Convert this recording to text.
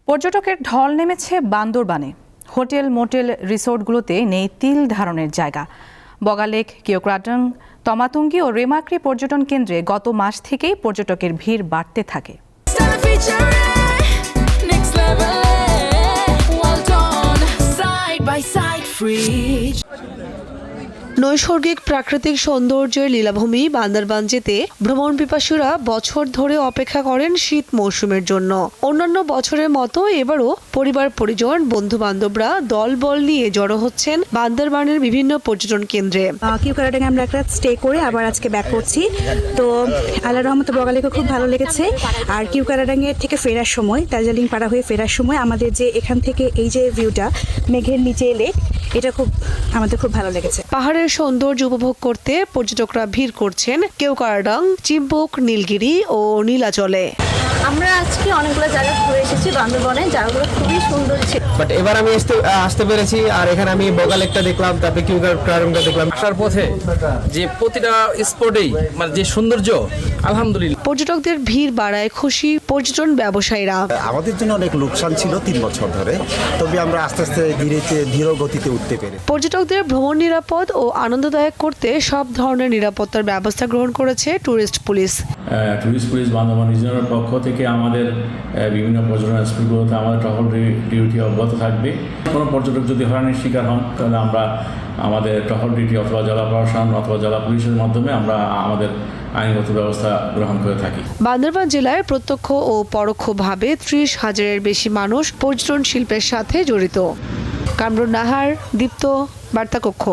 পর্যটকের ঢল নেমেছে বান্দরবানে। হোটেল মোটেল রিসোর্টগুলোতে নেই তিল ধারণের জায়গা। বগালেক, কিওক্রাডং, তমাতুঙ্গি ও রেমাক্রি পর্যটন কেন্দ্রে গত মাস থেকেই পর্যটকের ভিড় বাড়তে থাকে। নৈসর্গিক প্রাকৃতিক সৌন্দর্যের লীলাভূমি বান্দরবান যেতে ভ্রমণ পিপাসুরা বছর ধরে অপেক্ষা করেন শীত মৌসুমের জন্য। অন্যান্য বছরের মতো এবারও পরিবার পরিজন বন্ধু বান্ধবরা দলবল নিয়ে জড়ো হচ্ছেন বান্দরবানের বিভিন্ন পর্যটন কেন্দ্রে। কিওক্রাডং আমরা একটা স্টে করে আবার আজকে ব্যাক করছি। তো আল্লাহর রহমতে বগালেকে খুব ভালো লেগেছে। আর কিওক্রাডং এর থেকে ফেরার সময়, দার্জিলিং পাড়া হয়ে ফেরার সময় আমাদের যে এখান থেকে এই যে ভিউটা মেঘের নিচে লেক, এটা আমাদের খুব ভালো লেগেছে। পাহাড়ের সৌন্দর্য উপভোগ করতে পর্যটকরা ভিড় করছেন কিওক্রাডং, চিম্বুক, নীলগিরি ও নীলাচলে। আমরা আজকে অনেকগুলো জায়গা ঘুরে এসেছি বান্দরবনে, জায়গাগুলো খুবই সুন্দর ছিল। বাট এবার আমি আসতে পেরেছি, আর এখানে আমি বগালেকটা দেখলাম, তারপরে কিওক্রাডংটা দেখলাম। আসার পথে যে প্রতিটা স্পটেই মানে যে সৌন্দর্য, আলহামদুলিল্লাহ। পর্যটকদের ভিড় বাড়ায় খুশি পর্যটন ব্যবসায়ীরা। আমাদের জন্য অনেক লোকসান ছিল 3 বছর ধরে, তবে আমরা আস্তে আস্তে ধীর গতিতে উঠতে পেরে। পর্যটকদের ভ্রমণ নিরাপদ ও আনন্দদায়ক করতে সব ধরনের নিরাপত্তার ব্যবস্থা গ্রহণ করেছে tourist police. Tourist police Bandarban রিজনের পক্ষ থেকে আমাদের বিভিন্ন পর্যটন স্পটগুলোতে আমাদের টহল ডিউটি অব্যাহত থাকবে। কোনো পর্যটক যদি হয়রানির শিকার হন তাহলে আমরা আমাদের টহল ডিউটি অথবা জেলা প্রশাসন অথবা জেলা পুলিশের মাধ্যমে আমরা আমাদের আইনগত ব্যবস্থা গ্রহণ করে থাকি। বান্দরবান জেলায় প্রত্যক্ষ ও পরোক্ষভাবে 30,000-এর বেশি মানুষ পর্যটন শিল্পের সাথে জড়িত। কামরুন নাহার, দীপ্ত, বার্তা কক্ষ।